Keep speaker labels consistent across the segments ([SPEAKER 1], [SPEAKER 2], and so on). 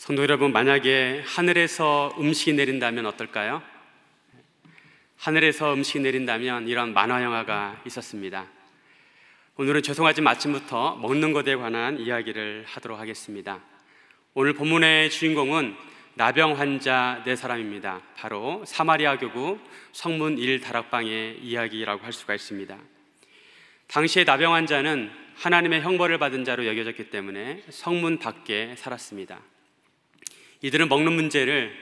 [SPEAKER 1] 성도 여러분, 만약에 하늘에서 음식이 내린다면 어떨까요? 하늘에서 음식이 내린다면 이런 만화 영화가 있었습니다. 오늘은 죄송하지만 아침부터 먹는 것에 관한 이야기를 하도록 하겠습니다. 오늘 본문의 주인공은 나병 환자 4사람입니다. 바로 사마리아 교구 성문 1 다락방의 이야기라고 할 수가 있습니다. 당시에 나병 환자는 하나님의 형벌을 받은 자로 여겨졌기 때문에 성문 밖에 살았습니다. 이들은 먹는 문제를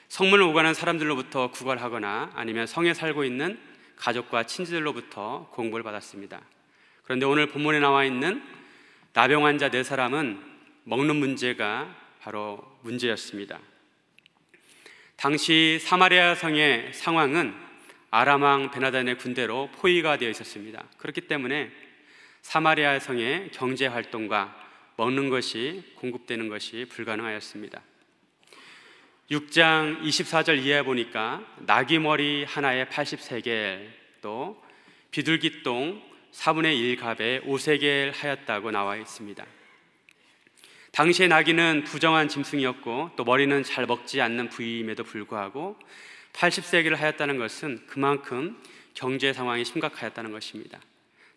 [SPEAKER 1] 성문을 오가는 사람들로부터 구걸하거나 아니면 성에 살고 있는 가족과 친지들로부터 공부를 받았습니다. 그런데 오늘 본문에 나와 있는 나병 환자 4사람은 먹는 문제가 바로 문제였습니다. 당시 사마리아 성의 상황은 아람 왕 베나단의 군대로 포위가 되어 있었습니다. 그렇기 때문에 사마리아 성의 경제 활동과 먹는 것이 공급되는 것이 불가능하였습니다. 6장 24절 이하에 보니까 나귀머리 하나에 80세겔, 또 비둘기똥 4분의 1갑에 5세겔 하였다고 나와 있습니다. 당시의 나귀는 부정한 짐승이었고 또 머리는 잘 먹지 않는 부위임에도 불구하고 80세겔을 하였다는 것은 그만큼 경제 상황이 심각하였다는 것입니다.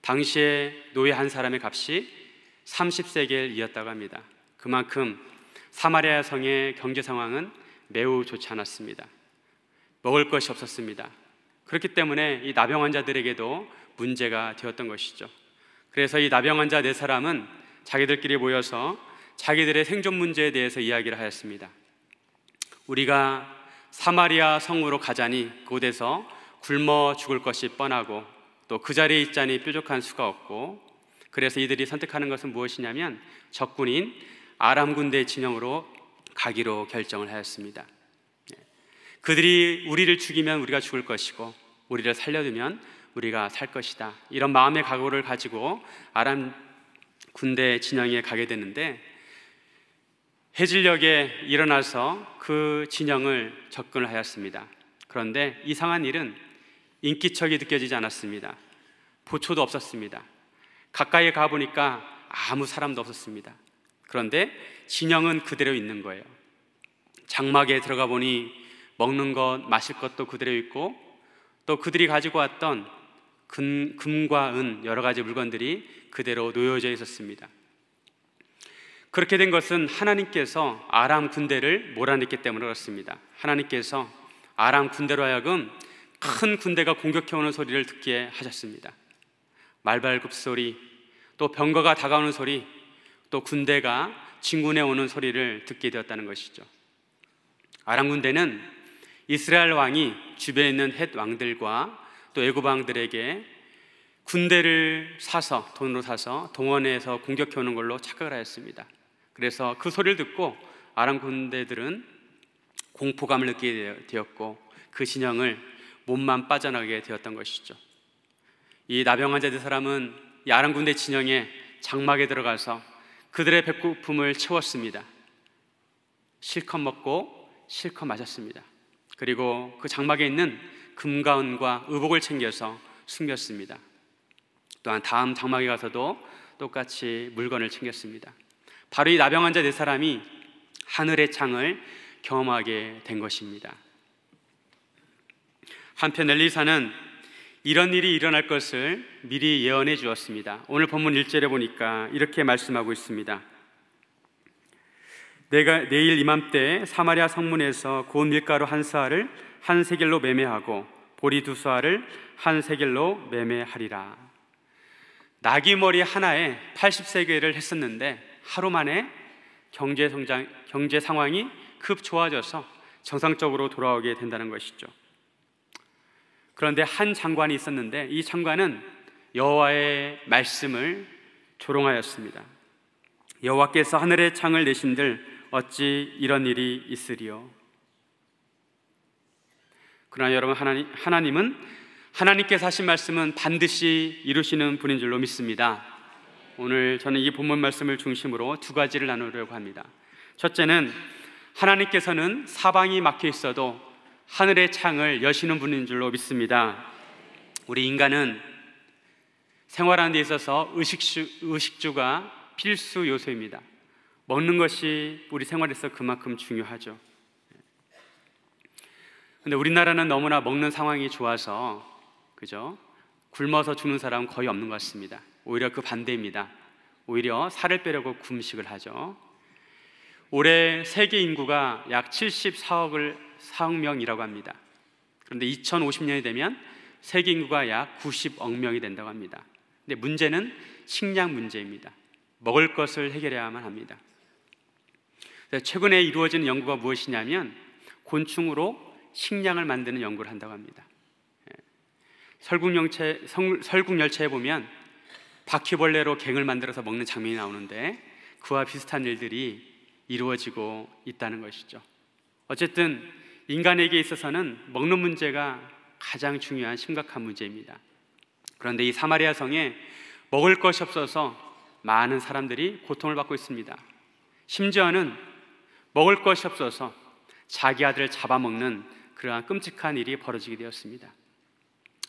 [SPEAKER 1] 당시에 노예 한 사람의 값이 30세겔이었다고 합니다. 그만큼 사마리아 성의 경제 상황은 매우 좋지 않았습니다. 먹을 것이 없었습니다. 그렇기 때문에 이 나병 환자들에게도 문제가 되었던 것이죠. 그래서 이 나병 환자 4사람은 자기들끼리 모여서 자기들의 생존 문제에 대해서 이야기를 하였습니다. 우리가 사마리아 성으로 가자니 그곳에서 굶어 죽을 것이 뻔하고 또 그 자리에 있자니 뾰족한 수가 없고, 그래서 이들이 선택하는 것은 무엇이냐면 적군인 아람 군대 진영으로 가기로 결정을 하였습니다. 그들이 우리를 죽이면 우리가 죽을 것이고 우리를 살려두면 우리가 살 것이다, 이런 마음의 각오를 가지고 아람 군대 진영에 가게 되는데, 해질녘에 일어나서 그 진영을 접근을 하였습니다. 그런데 이상한 일은 인기척이 느껴지지 않았습니다. 보초도 없었습니다. 가까이 가보니까 아무 사람도 없었습니다. 그런데 진영은 그대로 있는 거예요. 장막에 들어가 보니 먹는 것, 마실 것도 그대로 있고 또 그들이 가지고 왔던 금과 은, 여러 가지 물건들이 그대로 놓여져 있었습니다. 그렇게 된 것은 하나님께서 아람 군대를 몰아냈기 때문에 그렇습니다. 하나님께서 아람 군대로 하여금 큰 군대가 공격해오는 소리를 듣게 하셨습니다. 말발굽 소리, 또 병거가 다가오는 소리, 또 군대가 진군해 오는 소리를 듣게 되었다는 것이죠. 아람 군대는 이스라엘 왕이 주변에 있는 헷 왕들과 또 애굽 왕들에게 군대를 사서, 돈으로 사서 동원해서 공격해 오는 걸로 착각을 하였습니다. 그래서 그 소리를 듣고 아람 군대들은 공포감을 느끼게 되었고 그 진영을 몸만 빠져나가게 되었던 것이죠. 이 나병 환자 4사람은 이 아람 군대 진영에 장막에 들어가서 그들의 배고픔을 채웠습니다. 실컷 먹고 실컷 마셨습니다. 그리고 그 장막에 있는 금과 은과 의복을 챙겨서 숨겼습니다. 또한 다음 장막에 가서도 똑같이 물건을 챙겼습니다. 바로 이 나병 환자 4사람이 하늘의 창을 경험하게 된 것입니다. 한편 엘리사는 이런 일이 일어날 것을 미리 예언해 주었습니다. 오늘 본문 1절에 보니까 이렇게 말씀하고 있습니다. 내가 내일 이맘때 사마리아 성문에서 고운 밀가루 1스아를 1세겔로 매매하고 보리 2스아를 1세겔로 매매하리라. 나귀머리 하나에 80세겔을 했었는데 하루 만에 경제 상황이 급 좋아져서 정상적으로 돌아오게 된다는 것이죠. 그런데 한 장관이 있었는데 이 장관은 여호와의 말씀을 조롱하였습니다. 여호와께서 하늘의 창을 내신들 어찌 이런 일이 있으리요. 그러나 여러분, 하나님은 하나님께서 하신 말씀은 반드시 이루시는 분인 줄로 믿습니다. 오늘 저는 이 본문 말씀을 중심으로 2가지를 나누려고 합니다. 첫째는 하나님께서는 사방이 막혀 있어도 하늘의 창을 여시는 분인 줄로 믿습니다. 우리 인간은 생활하는 데 있어서 의식주가 필수 요소입니다. 먹는 것이 우리 생활에서 그만큼 중요하죠. 근데 우리나라는 너무나 먹는 상황이 좋아서 그죠? 굶어서 죽는 사람은 거의 없는 것 같습니다. 오히려 그 반대입니다. 오히려 살을 빼려고 금식을 하죠. 올해 세계 인구가 약 74억 명이라고 합니다. 그런데 2050년이 되면 세계 인구가 약 90억 명이 된다고 합니다. 근데 문제는 식량 문제입니다. 먹을 것을 해결해야만 합니다. 최근에 이루어지는 연구가 무엇이냐면 곤충으로 식량을 만드는 연구를 한다고 합니다. 설국열차에 보면 바퀴벌레로 갱을 만들어서 먹는 장면이 나오는데 그와 비슷한 일들이 이루어지고 있다는 것이죠. 어쨌든 인간에게 있어서는 먹는 문제가 가장 중요한 심각한 문제입니다. 그런데 이 사마리아 성에 먹을 것이 없어서 많은 사람들이 고통을 받고 있습니다. 심지어는 먹을 것이 없어서 자기 아들을 잡아먹는 그러한 끔찍한 일이 벌어지게 되었습니다.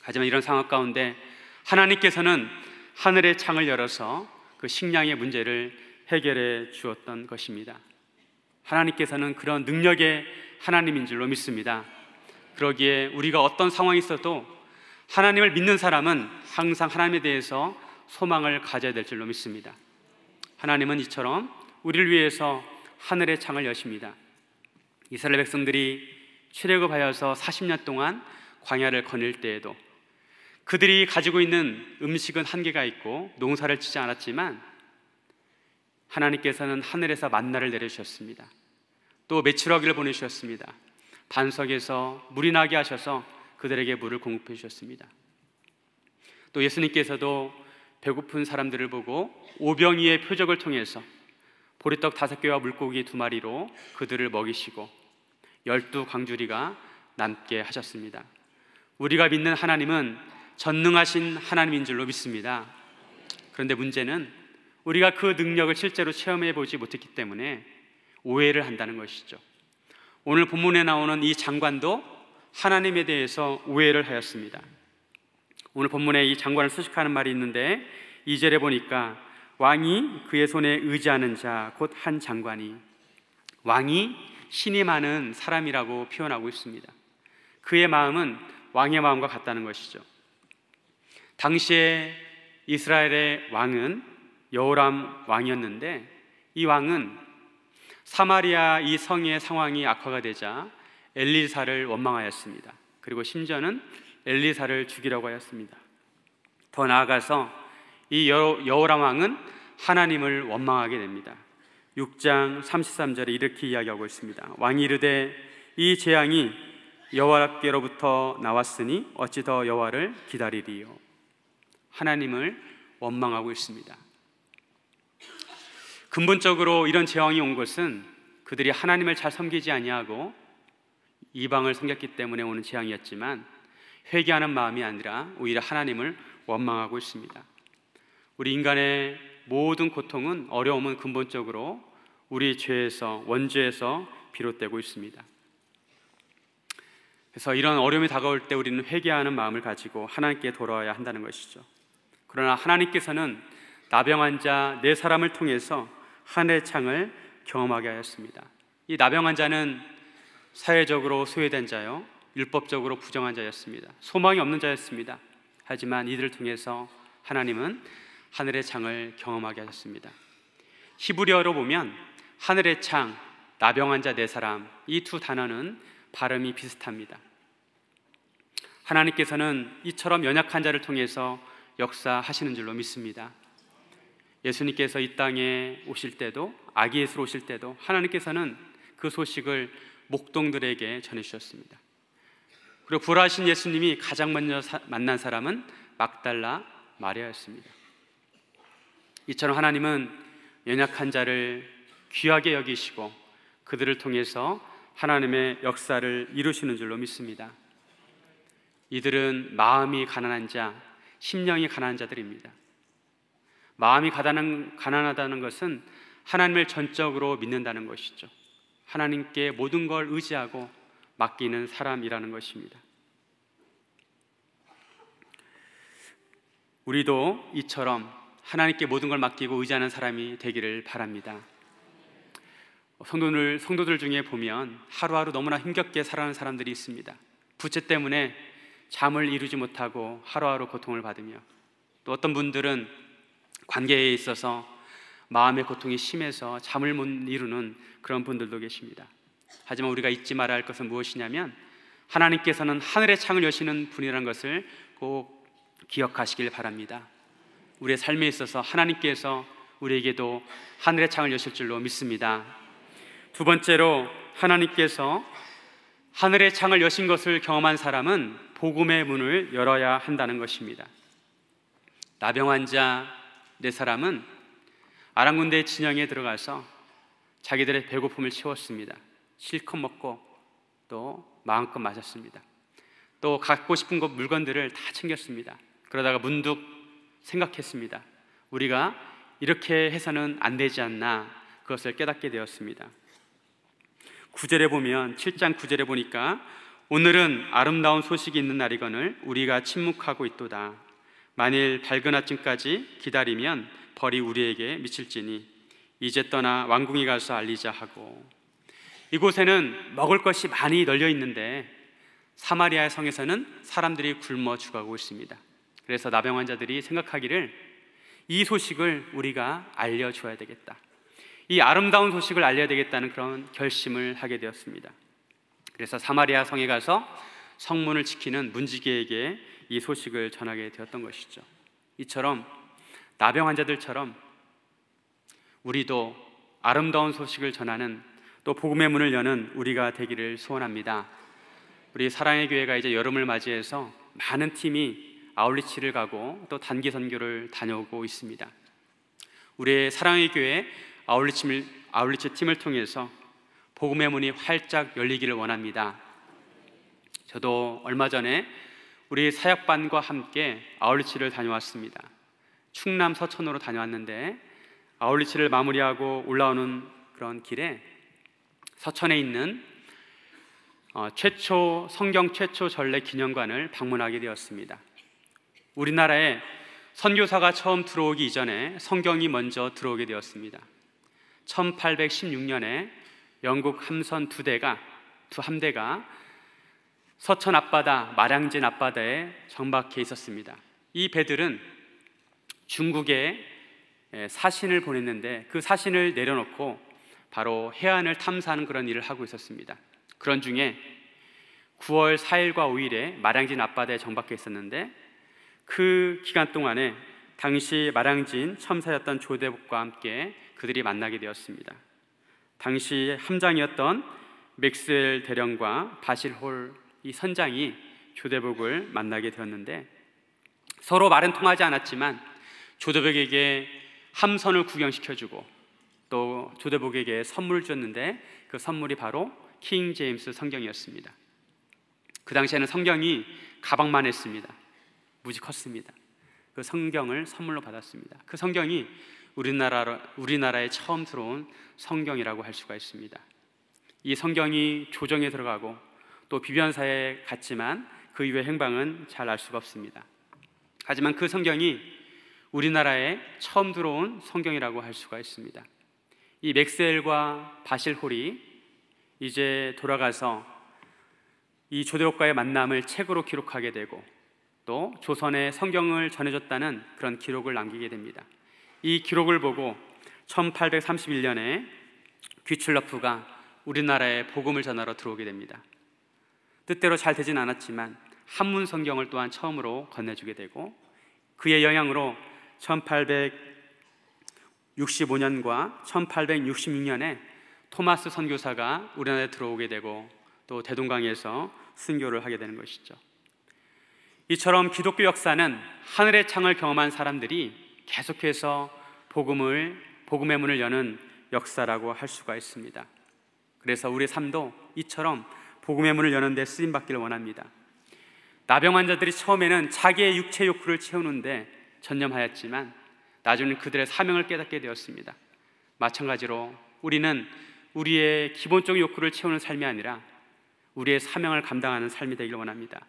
[SPEAKER 1] 하지만 이런 상황 가운데 하나님께서는 하늘의 창을 열어서 그 식량의 문제를 해결해 주었던 것입니다. 하나님께서는 그런 능력의 하나님인 줄로 믿습니다. 그러기에 우리가 어떤 상황이 있어도 하나님을 믿는 사람은 항상 하나님에 대해서 소망을 가져야 될 줄로 믿습니다. 하나님은 이처럼 우리를 위해서 하늘의 창을 여십니다. 이스라엘 백성들이 출애굽하여서 40년 동안 광야를 거닐 때에도 그들이 가지고 있는 음식은 한계가 있고 농사를 짓지 않았지만 하나님께서는 하늘에서 만나를 내려주셨습니다. 또 메추라기를 보내주셨습니다. 반석에서 물이 나게 하셔서 그들에게 물을 공급해 주셨습니다. 또 예수님께서도 배고픈 사람들을 보고 오병이의 표적을 통해서 보리떡 5개와 물고기 2마리로 그들을 먹이시고 12광주리가 남게 하셨습니다. 우리가 믿는 하나님은 전능하신 하나님인 줄로 믿습니다. 그런데 문제는 우리가 그 능력을 실제로 체험해 보지 못했기 때문에 오해를 한다는 것이죠. 오늘 본문에 나오는 이 장관도 하나님에 대해서 오해를 하였습니다. 오늘 본문에 이 장관을 수식하는 말이 있는데 2절에 보니까 왕이 그의 손에 의지하는 자 곧 한 장관이, 왕이 신이 많은 사람이라고 표현하고 있습니다. 그의 마음은 왕의 마음과 같다는 것이죠. 당시에 이스라엘의 왕은 여호람 왕이었는데 이 왕은 사마리아 이 성의 상황이 악화가 되자 엘리사를 원망하였습니다. 그리고 심지어는 엘리사를 죽이려고 하였습니다. 더 나아가서 이 여호람 왕은 하나님을 원망하게 됩니다. 6장 33절에 이렇게 이야기하고 있습니다. 왕이 이르되 이 재앙이 여호와께로부터 나왔으니 어찌 더 여호와를 기다리리요. 하나님을 원망하고 있습니다. 근본적으로 이런 재앙이 온 것은 그들이 하나님을 잘 섬기지 아니하고 이방을 섬겼기 때문에 오는 재앙이었지만 회개하는 마음이 아니라 오히려 하나님을 원망하고 있습니다. 우리 인간의 모든 고통은, 어려움은 근본적으로 우리 죄에서, 원죄에서 비롯되고 있습니다. 그래서 이런 어려움이 다가올 때 우리는 회개하는 마음을 가지고 하나님께 돌아와야 한다는 것이죠. 그러나 하나님께서는 나병 자 4사람을 통해서 하늘의 창을 경험하게 하였습니다. 이 나병 자는 사회적으로 소외된 자요, 율법적으로 부정한 자였습니다. 소망이 없는 자였습니다. 하지만 이들을 통해서 하나님은 하늘의 창을 경험하게 하셨습니다. 히브리어로 보면 하늘의 창, 나병 자 4사람, 이 두 단어는 발음이 비슷합니다. 하나님께서는 이처럼 연약한 자를 통해서 역사하시는 줄로 믿습니다. 예수님께서 이 땅에 오실 때도, 아기 예수로 오실 때도 하나님께서는 그 소식을 목동들에게 전해주셨습니다. 그리고 부활하신 예수님이 가장 먼저 만난 사람은 막달라 마리아였습니다. 이처럼 하나님은 연약한 자를 귀하게 여기시고 그들을 통해서 하나님의 역사를 이루시는 줄로 믿습니다. 이들은 마음이 가난한 자, 심령이 가난한 자들입니다. 마음이 가난하다는 것은 하나님을 전적으로 믿는다는 것이죠. 하나님께 모든 걸 의지하고 맡기는 사람이라는 것입니다. 우리도 이처럼 하나님께 모든 걸 맡기고 의지하는 사람이 되기를 바랍니다. 성도들 중에 보면 하루하루 너무나 힘겹게 살아가는 사람들이 있습니다. 부채 때문에 잠을 이루지 못하고 하루하루 고통을 받으며, 또 어떤 분들은 관계에 있어서 마음의 고통이 심해서 잠을 못 이루는 그런 분들도 계십니다. 하지만 우리가 잊지 말아야 할 것은 무엇이냐면, 하나님께서는 하늘의 창을 여시는 분이라는 것을 꼭 기억하시길 바랍니다. 우리의 삶에 있어서 하나님께서 우리에게도 하늘의 창을 여실 줄로 믿습니다. 두 번째로, 하나님께서 하늘의 창을 여신 것을 경험한 사람은 복음의 문을 열어야 한다는 것입니다. 나병 환자 4사람은 아랑군대 진영에 들어가서 자기들의 배고픔을 채웠습니다. 실컷 먹고 또 마음껏 마셨습니다. 또 갖고 싶은 것 물건들을 다 챙겼습니다. 그러다가 문득 생각했습니다. 우리가 이렇게 해서는 안 되지 않나, 그것을 깨닫게 되었습니다. 9절에 보면, 7장 9절에 보니까, 오늘은 아름다운 소식이 있는 날이거늘 우리가 침묵하고 있도다. 만일 밝은 아침까지 기다리면 벌이 우리에게 미칠지니 이제 떠나 왕궁에 가서 알리자 하고. 이곳에는 먹을 것이 많이 널려 있는데 사마리아 성에서는 사람들이 굶어 죽어가고 있습니다. 그래서 나병 환자들이 생각하기를, 이 소식을 우리가 알려줘야 되겠다, 이 아름다운 소식을 알려야 되겠다는 그런 결심을 하게 되었습니다. 그래서 사마리아 성에 가서 성문을 지키는 문지기에게 이 소식을 전하게 되었던 것이죠. 이처럼 나병 환자들처럼 우리도 아름다운 소식을 전하는, 또 복음의 문을 여는 우리가 되기를 소원합니다. 우리 사랑의 교회가 이제 여름을 맞이해서 많은 팀이 아울리치를 가고 또 단기 선교를 다녀오고 있습니다. 우리의 사랑의 교회 아울리치 팀을 통해서 복음의 문이 활짝 열리기를 원합니다. 저도 얼마 전에 우리 사역반과 함께 아울리치를 다녀왔습니다. 충남 서천으로 다녀왔는데, 아울리치를 마무리하고 올라오는 그런 길에 서천에 있는 성경 최초 전래 기념관을 방문하게 되었습니다. 우리나라에 선교사가 처음 들어오기 이전에 성경이 먼저 들어오게 되었습니다. 1816년에 영국 함선 두 함대가 서천 앞바다, 마량진 앞바다에 정박해 있었습니다. 이 배들은 중국에 사신을 보냈는데, 그 사신을 내려놓고 바로 해안을 탐사하는 그런 일을 하고 있었습니다. 그런 중에 9월 4일과 5일에 마량진 앞바다에 정박해 있었는데, 그 기간 동안에 당시 마량진 첨사였던 조대복과 함께 그들이 만나게 되었습니다. 당시 함장이었던 맥스웰 대령과 바실 홀 이 선장이 조대복을 만나게 되었는데, 서로 말은 통하지 않았지만 조대복에게 함선을 구경시켜주고 또 조대복에게 선물을 줬는데, 그 선물이 바로 킹 제임스 성경이었습니다. 그 당시에는 성경이 가방만 했습니다. 무지 컸습니다. 그 성경을 선물로 받았습니다. 그 성경이 우리나라에 처음 들어온 성경이라고 할 수가 있습니다. 이 성경이 조정에 들어가고 또 비변사에 갔지만 그 이후의 행방은 잘 알 수가 없습니다. 하지만 그 성경이 우리나라에 처음 들어온 성경이라고 할 수가 있습니다. 이 맥스웰과 바실 홀이 이제 돌아가서 이 조대복과의 만남을 책으로 기록하게 되고, 또 조선에 성경을 전해줬다는 그런 기록을 남기게 됩니다. 이 기록을 보고 1831년에 귀출러프가 우리나라에 복음을 전하러 들어오게 됩니다. 뜻대로 잘 되진 않았지만 한문 성경을 또한 처음으로 건네주게 되고, 그의 영향으로 1865년과 1866년에 토마스 선교사가 우리나라에 들어오게 되고, 또 대동강에서 순교를 하게 되는 것이죠. 이처럼 기독교 역사는 하늘의 창을 경험한 사람들이 계속해서 복음의 문을 여는 역사라고 할 수가 있습니다. 그래서 우리 삶도 이처럼 복음의 문을 여는 데 쓰임받기를 원합니다. 나병 환자들이 처음에는 자기의 육체 욕구를 채우는데 전념하였지만 나중에 그들의 사명을 깨닫게 되었습니다. 마찬가지로 우리는 우리의 기본적인 욕구를 채우는 삶이 아니라 우리의 사명을 감당하는 삶이 되기를 원합니다.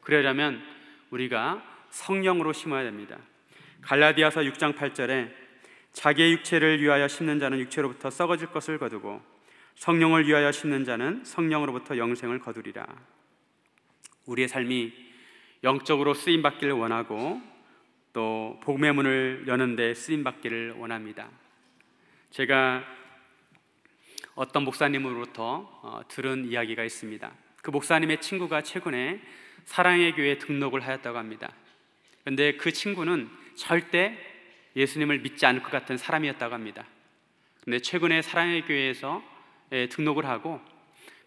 [SPEAKER 1] 그러려면 우리가 성령으로 심어야 됩니다. 갈라디아서 6장 8절에 자기의 육체를 위하여 심는 자는 육체로부터 썩어질 것을 거두고 성령을 위하여 심는 자는 성령으로부터 영생을 거두리라. 우리의 삶이 영적으로 쓰임받기를 원하고 또 복음의 문을 여는 데 쓰임받기를 원합니다. 제가 어떤 목사님으로부터 들은 이야기가 있습니다. 그 목사님의 친구가 최근에 사랑의 교회에 등록을 하였다고 합니다. 그런데 그 친구는 절대 예수님을 믿지 않을 것 같은 사람이었다고 합니다. 그런데 최근에 사랑의 교회에서 등록을 하고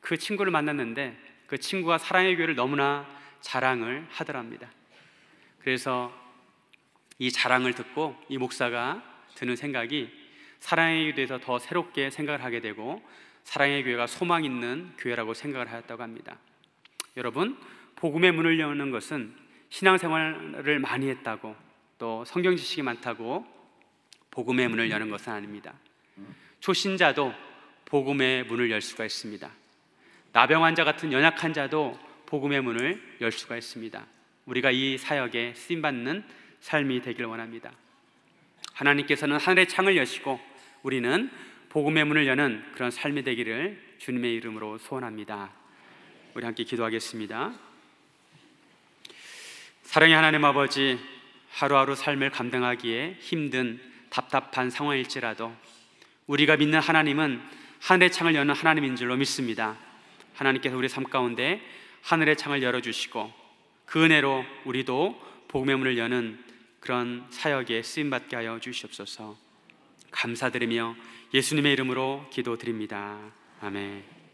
[SPEAKER 1] 그 친구를 만났는데 그 친구가 사랑의 교회를 너무나 자랑을 하더랍니다. 그래서 이 자랑을 듣고 이 목사가 드는 생각이 사랑의 교회에 대해서 더 새롭게 생각을 하게 되고 사랑의 교회가 소망 있는 교회라고 생각을 하였다고 합니다. 여러분, 복음의 문을 여는 것은 신앙생활을 많이 했다고 또 성경 지식이 많다고 복음의 문을 여는 것은 아닙니다. 초신자도 복음의 문을 열 수가 있습니다. 나병 환자 같은 연약한 자도 복음의 문을 열 수가 있습니다. 우리가 이 사역에 쓰임받는 삶이 되길 원합니다. 하나님께서는 하늘의 창을 여시고 우리는 복음의 문을 여는 그런 삶이 되기를 주님의 이름으로 소원합니다. 우리 함께 기도하겠습니다. 사랑의 하나님 아버지, 하루하루 삶을 감당하기에 힘든 답답한 상황일지라도 우리가 믿는 하나님은 하늘의 창을 여는 하나님인 줄로 믿습니다. 하나님께서 우리 삶 가운데 하늘의 창을 열어주시고 그 은혜로 우리도 복음의 문을 여는 그런 사역에 쓰임받게 하여 주시옵소서. 감사드리며 예수님의 이름으로 기도드립니다. 아멘.